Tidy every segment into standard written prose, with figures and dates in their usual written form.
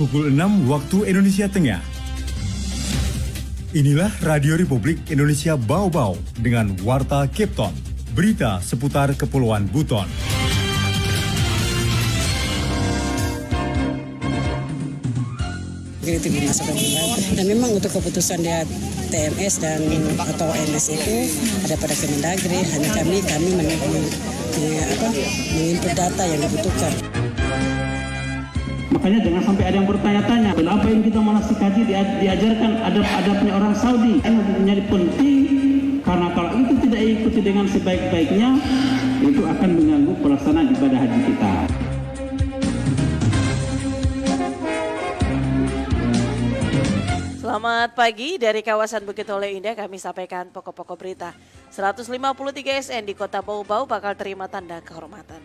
Pukul 6 waktu Indonesia Tengah. Inilah Radio Republik Indonesia Bau-Bau dengan Warta Cape Town. Berita seputar Kepulauan Buton. Itu dimasukkan dan memang untuk keputusan dia TMS dan atau MS itu ada pada Kemendagri, hanya kami menginput data yang dibutuhkan. Makanya jangan sampai ada yang bertanya-tanya, kenapa yang kita manasik haji diajarkan adab-adabnya orang Saudi? Ini menjadi penting karena kalau itu tidak ikuti dengan sebaik-baiknya, itu akan mengganggu pelaksanaan ibadah haji kita. Selamat pagi dari kawasan Bukit Holeh Indah, kami sampaikan pokok-pokok berita. 153 SN di Kota Bau-Bau bakal terima tanda kehormatan.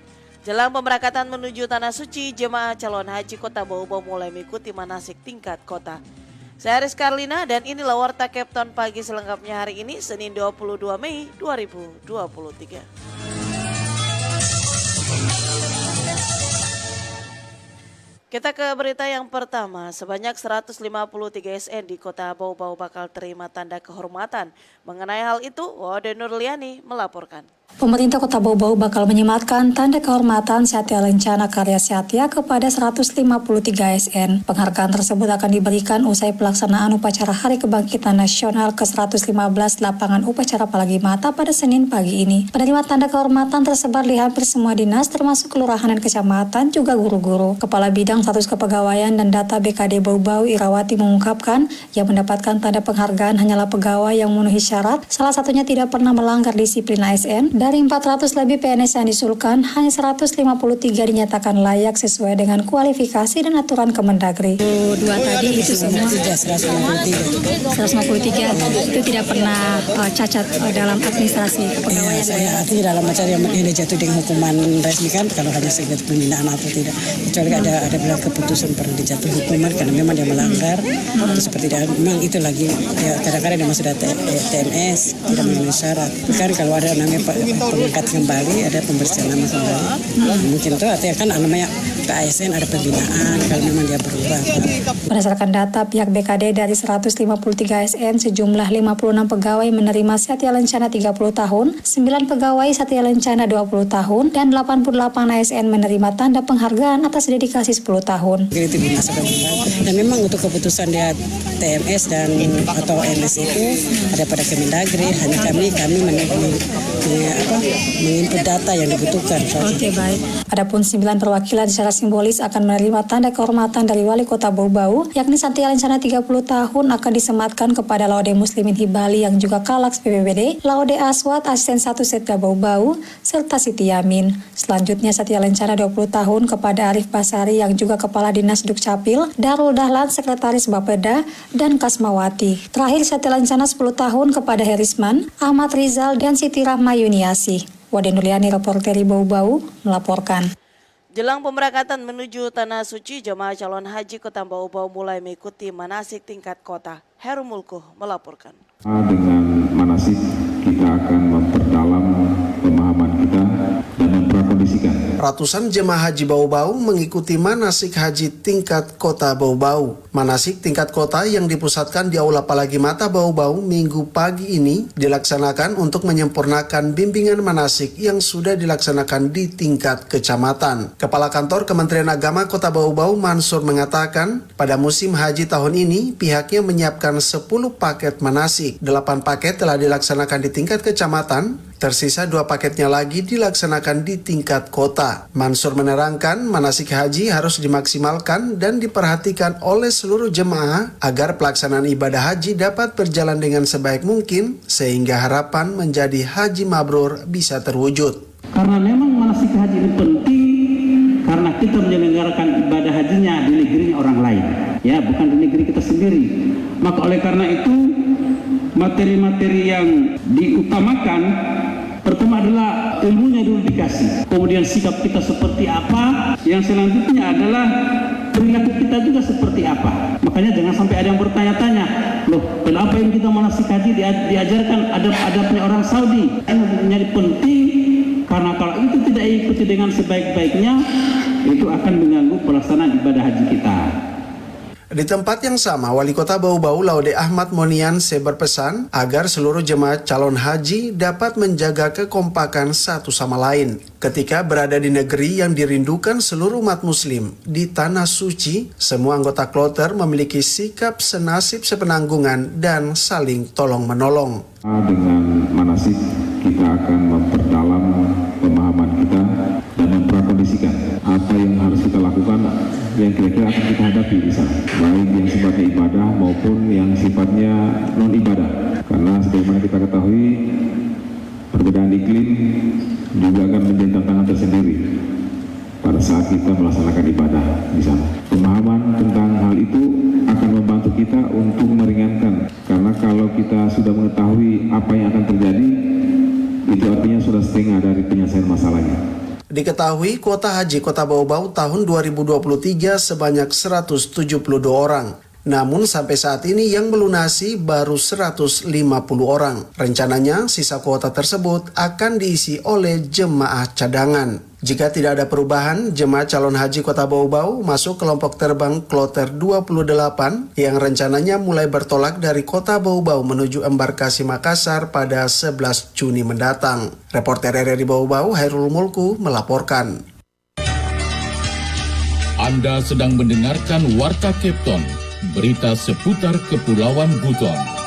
Jelang pemberangkatan menuju Tanah Suci, jemaah calon haji Kota Bau-Bau mulai mengikuti manasik tingkat kota. Saya Rizka Arlina dan inilah Warta Cape Town pagi selengkapnya hari ini, Senin 22 Mei 2023. Kita ke berita yang pertama, sebanyak 153 SN di Kota Bau-Bau bakal terima tanda kehormatan. Mengenai hal itu, Wode Nurliani melaporkan. Pemerintah Kota Bau-Bau bakal menyematkan tanda kehormatan Satya Lencana Karya Satya kepada 153 SN. Penghargaan tersebut akan diberikan usai pelaksanaan upacara Hari Kebangkitan Nasional ke-115 lapangan upacara Palagi Mata pada Senin pagi ini. Penerima tanda kehormatan tersebar di hampir semua dinas termasuk kelurahan dan kecamatan, juga guru-guru. Kepala Bidang Status Kepegawaian dan Data BKD Bau-Bau Irawati mengungkapkan yang mendapatkan tanda penghargaan hanyalah pegawai yang memenuhi syarat, salah satunya tidak pernah melanggar disiplin ASN. Dari 400 lebih PNS yang diusulkan, hanya 153 dinyatakan layak sesuai dengan kualifikasi dan aturan Kemendagri. Dua tadi itu semua 153 itu tidak pernah cacat dalam administrasi kepegawaian. Saya artinya dalam acara yang jatuh dengan hukuman resmi kan, kalau hanya sekedar pembinaan atau tidak, kecuali ada bilang keputusan pernah dijatuh hukuman karena memang dia melanggar. Seperti memang itu lagi ya, kadang-kadang dia masuk data TMS tidak memenuhi syarat. Kan kalau ada namanya pengangkat kembali, ada pembersihan nama kembali, mungkin itu artinya kan namanya PASN ada pembinaan kalau memang dia berubah. Berdasarkan data pihak BKD, dari 153 SN sejumlah 56 pegawai menerima Satya Lencana 30 tahun, 9 pegawai Satya Lencana 20 tahun, dan 88 ASN menerima tanda penghargaan atas dedikasi 10 tahun. Itu dimasukkan dan memang untuk keputusan dia TMS dan atau MS itu ada pada Kemendagri, hanya kami menginput data yang dibutuhkan. Oke, baik. Adapun 9 perwakilan secara simbolis akan menerima tanda kehormatan dari Wali Kota Bau-Bau, yakni Satya Lencana 30 tahun akan disematkan kepada Laude Muslimin Hibali yang juga Kalaks PBBD, Laude Aswad Asisten 1 Setda Bau-Bau, serta Siti Yamin. Selanjutnya Satya Lencana 20 tahun kepada Arif Basari yang juga Kepala Dinas Dukcapil, Darul Dahlan Sekretaris Bapeda, dan Kasmawati. Terakhir Satya Lencana 10 tahun kepada Herisman, Ahmad Rizal, dan Siti Rahma Yuniasi. Wade Nurliani, reporter Bau-Bau, melaporkan. Jelang pemberangkatan menuju Tanah Suci, jemaah calon haji Kota Bau-Bau mulai mengikuti manasik tingkat kota. Heru Mulkuh melaporkan. Dengan manasik kita akan memperdalam pemahaman kita dan memprakondisikan. Ratusan jemaah haji Bau-Bau mengikuti manasik haji tingkat kota Bau-Bau. Manasik tingkat kota yang dipusatkan di Aula Palagi Mata Bau-Bau Minggu pagi ini dilaksanakan untuk menyempurnakan bimbingan manasik yang sudah dilaksanakan di tingkat kecamatan. Kepala Kantor Kementerian Agama Kota Bau-Bau Mansur mengatakan, pada musim haji tahun ini pihaknya menyiapkan 10 paket manasik. 8 paket telah dilaksanakan di tingkat kecamatan, tersisa 2 paketnya lagi dilaksanakan di tingkat kota. Mansur menerangkan manasik haji harus dimaksimalkan dan diperhatikan oleh seluruh jemaah agar pelaksanaan ibadah haji dapat berjalan dengan sebaik mungkin sehingga harapan menjadi haji mabrur bisa terwujud. Karena memang manasik haji ini penting karena kita menyelenggarakan ibadah hajinya di negerinya orang lain, ya, bukan di negeri kita sendiri. Maka oleh karena itu materi-materi yang diutamakan pertama adalah ilmunya dulu dikasih, kemudian sikap kita seperti apa, yang selanjutnya adalah perilaku kita juga seperti apa. Makanya jangan sampai ada yang bertanya-tanya, loh kenapa yang kita manasik haji diajarkan adab-adabnya orang Saudi? Ini menjadi penting karena kalau itu tidak ikuti dengan sebaik-baiknya, itu akan mengganggu pelaksanaan ibadah haji kita. Di tempat yang sama, Wali Kota Bau-Bau Laude Ahmad Monianse berpesan agar seluruh jemaah calon haji dapat menjaga kekompakan satu sama lain. Ketika berada di negeri yang dirindukan seluruh umat muslim, di Tanah Suci, semua anggota kloter memiliki sikap senasib sepenanggungan dan saling tolong-menolong. Dengan manasik kita akan memperdalam pemahaman kita dan memprakondisikan apa yang harus kita lakukan yang kira-kira akan kita hadapi di sana, baik yang sifatnya ibadah maupun yang sifatnya non-ibadah. Karena sebagaimana kita ketahui, perbedaan iklim juga akan menjadi tantangan tersendiri pada saat kita melaksanakan ibadah di sana. Pemahaman tentang hal itu akan membantu kita untuk meringankan, karena kalau kita sudah mengetahui apa yang akan terjadi, itu artinya sudah setengah dari penyelesaian masalahnya. Diketahui kuota haji Kota Bau-Bau tahun 2023 sebanyak 172 orang. Namun sampai saat ini yang melunasi baru 150 orang. Rencananya sisa kuota tersebut akan diisi oleh jemaah cadangan. Jika tidak ada perubahan, jemaah calon haji Kota Bau-Bau masuk kelompok terbang Kloter 28 yang rencananya mulai bertolak dari Kota Bau-Bau menuju embarkasi Makassar pada 11 Juni mendatang. Reporter RRI Bau-Bau Hairul Mulku melaporkan. Anda sedang mendengarkan Warta Kepton, berita seputar Kepulauan Buton.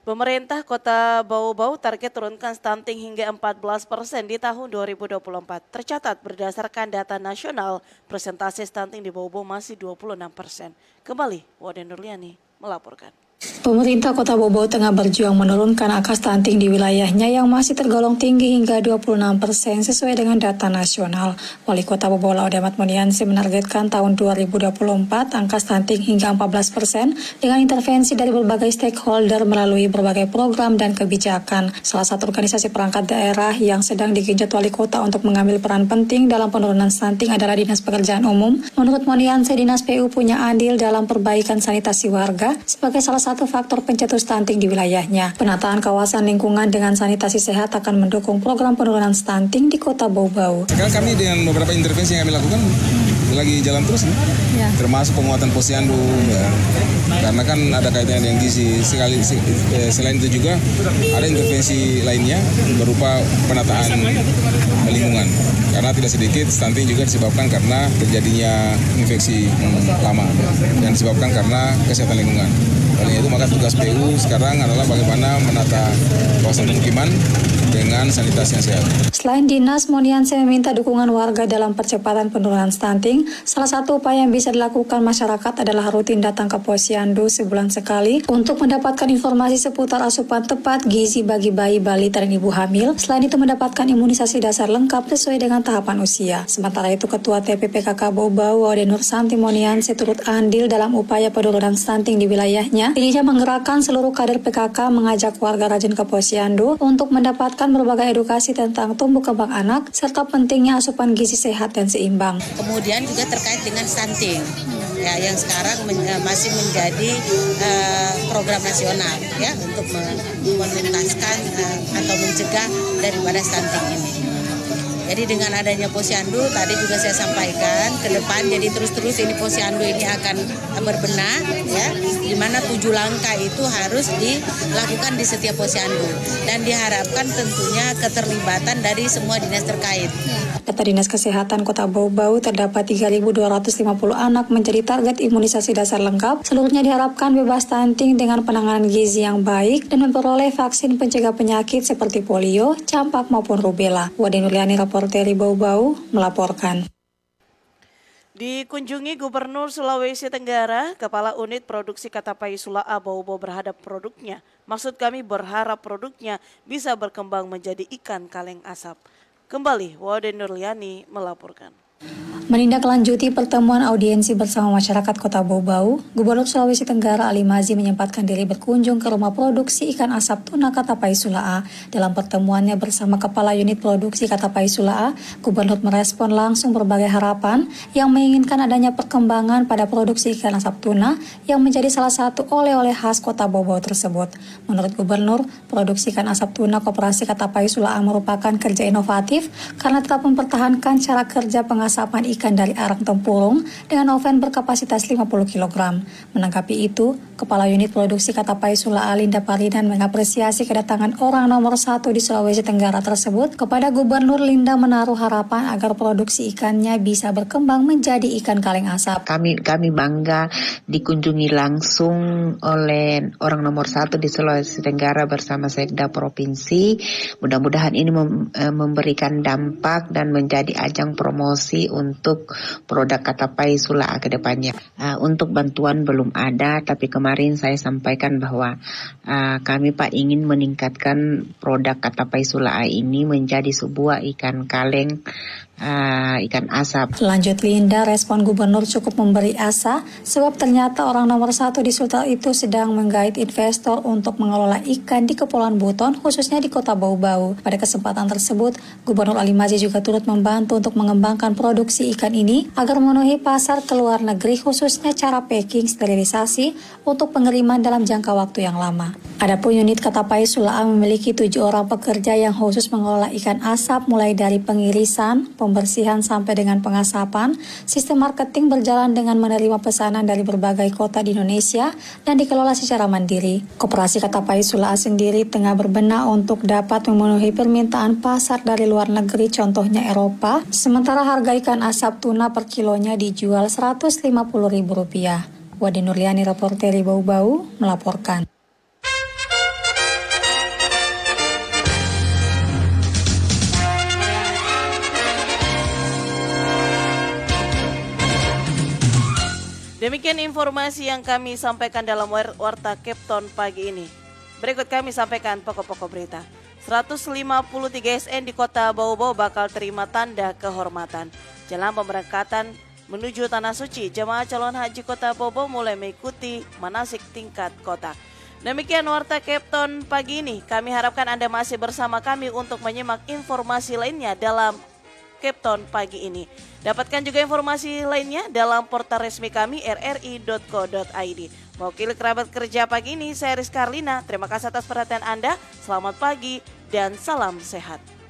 Pemerintah Kota Bau-Bau target turunkan stunting hingga 14% di tahun 2024. Tercatat berdasarkan data nasional, persentase stunting di Bau-Bau masih 26%. Kembali, Waden Nurliani melaporkan. Pemerintah Kota Bau-Bau tengah berjuang menurunkan angka stunting di wilayahnya yang masih tergolong tinggi hingga 26% sesuai dengan data nasional. Wali Kota Bau-Bau Laude Ahmad Monianse menargetkan tahun 2024 angka stunting hingga 14% dengan intervensi dari berbagai stakeholder melalui berbagai program dan kebijakan. Salah satu organisasi perangkat daerah yang sedang digenjot Wali Kota untuk mengambil peran penting dalam penurunan stunting adalah Dinas Pekerjaan Umum. Menurut Monianse, Dinas PU punya andil dalam perbaikan sanitasi warga sebagai salah satu faktor pencetus stunting di wilayahnya. Penataan kawasan lingkungan dengan sanitasi sehat akan mendukung program penurunan stunting di Kota Bau-Bau. Sekarang kami dengan beberapa intervensi yang kami lakukan lagi jalan terus, ya. Termasuk penguatan posyandu, ya. Karena kan ada kaitannya dengan gizi. Selain itu juga ada intervensi lainnya berupa penataan lingkungan. Karena tidak sedikit stunting juga disebabkan karena terjadinya infeksi lama dan disebabkan karena kesehatan lingkungan. Oleh itu maka tugas PU sekarang adalah bagaimana menata kawasan pemukiman dengan sanitasi yang sehat. Selain Dinas, Monianse meminta dukungan warga dalam percepatan penurunan stunting. Salah satu upaya yang bisa dilakukan masyarakat adalah rutin datang ke posyandu sebulan sekali untuk mendapatkan informasi seputar asupan tepat gizi bagi bayi, balita, dan ibu hamil. Selain itu mendapatkan imunisasi dasar lengkap sesuai dengan tahapan usia. Sementara itu Ketua TPPKK Bau-Bau Wade Nur Santi Monianse turut andil dalam upaya penurunan stunting di wilayahnya. Dirinya menggerakkan seluruh kader PKK mengajak warga rajin ke posyandu untuk mendapatkan berbagai edukasi tentang tumbuh kembang anak serta pentingnya asupan gizi sehat dan seimbang. Kemudian juga terkait dengan stunting, ya, yang sekarang masih menjadi program nasional, ya, untuk menuntaskan atau mencegah daripada stunting ini. Jadi dengan adanya posyandu tadi juga saya sampaikan ke depan, jadi terus-terus ini posyandu ini akan berbenah, ya, di mana 7 langkah itu harus dilakukan di setiap posyandu dan diharapkan tentunya keterlibatan dari semua dinas terkait. Kata Dinas Kesehatan Kota Bau-Bau terdapat 3.250 anak menjadi target imunisasi dasar lengkap. Seluruhnya diharapkan bebas stunting dengan penanganan gizi yang baik dan memperoleh vaksin pencegah penyakit seperti polio, campak maupun rubella. Wade Nurliani, reporter Bau-Bau melaporkan. Dikunjungi Gubernur Sulawesi Tenggara, Kepala Unit Produksi Katapai Sula'a Bau-Bau berhadap produknya. Maksud kami berharap produknya bisa berkembang menjadi ikan kaleng asap. Kembali, Wade Nurliani melaporkan. Menindaklanjuti pertemuan audiensi bersama masyarakat Kota Bau-Bau, Gubernur Sulawesi Tenggara Ali Mazi menyempatkan diri berkunjung ke rumah produksi ikan asap tuna Katapai Sula'a. Dalam pertemuannya bersama Kepala Unit Produksi Katapai Sula'a, Gubernur merespon langsung berbagai harapan yang menginginkan adanya perkembangan pada produksi ikan asap tuna yang menjadi salah satu oleh-oleh khas Kota Bau-Bau tersebut. Menurut Gubernur, produksi ikan asap tuna Koperasi Katapai Sula'a merupakan kerja inovatif karena tetap mempertahankan cara kerja pengasihan pengasapan ikan dari arang tempurung dengan oven berkapasitas 50 kg. Menanggapi itu, Kepala Unit Produksi Katapai Sula'a Linda Parinan mengapresiasi kedatangan orang nomor 1 di Sulawesi Tenggara tersebut. Kepada Gubernur, Linda menaruh harapan agar produksi ikannya bisa berkembang menjadi ikan kaleng asap. Kami bangga dikunjungi langsung oleh orang nomor 1 di Sulawesi Tenggara bersama Sekda Provinsi. Mudah-mudahan ini memberikan dampak dan menjadi ajang promosi untuk produk Katapai Sula'a ke depannya. Untuk bantuan belum ada, tapi kemarin saya sampaikan bahwa kami Pak ingin meningkatkan produk Katapai Sula'a ini menjadi sebuah ikan kaleng, ikan asap. Lanjut Linda, respon Gubernur cukup memberi asa sebab ternyata orang nomor 1 di Sulteng itu sedang menggait investor untuk mengelola ikan di Kepulauan Buton, khususnya di Kota Bau-Bau. Pada kesempatan tersebut, Gubernur Ali Mazzi juga turut membantu untuk mengembangkan produksi ikan ini agar memenuhi pasar ke luar negeri, khususnya cara packing, sterilisasi untuk pengiriman dalam jangka waktu yang lama. Adapun unit Katapai Sula'a memiliki 7 orang pekerja yang khusus mengelola ikan asap mulai dari pengirisan, pembersihan sampai dengan pengasapan. Sistem marketing berjalan dengan menerima pesanan dari berbagai kota di Indonesia dan dikelola secara mandiri. Koperasi Katapai Sula'a sendiri tengah berbenah untuk dapat memenuhi permintaan pasar dari luar negeri, contohnya Eropa. Sementara harga ikan asap tuna per kilonya dijual Rp150.000. Wadi Nurliani, reporter Bau-Bau, melaporkan. Demikian informasi yang kami sampaikan dalam Warta Kepton pagi ini. Berikut kami sampaikan pokok-pokok berita. 153 SN di Kota Bau-Bau bakal terima tanda kehormatan. Jalan pemberangkatan menuju Tanah Suci, jemaah calon haji Kota Bau-Bau mulai mengikuti manasik tingkat kota. Demikian Warta Kepton pagi ini. Kami harapkan Anda masih bersama kami untuk menyimak informasi lainnya dalam Kepton pagi ini. Dapatkan juga informasi lainnya dalam portal resmi kami rri.co.id. Mewakili kerabat kerja pagi ini, saya Rizka Arlina. Terima kasih atas perhatian Anda. Selamat pagi dan salam sehat.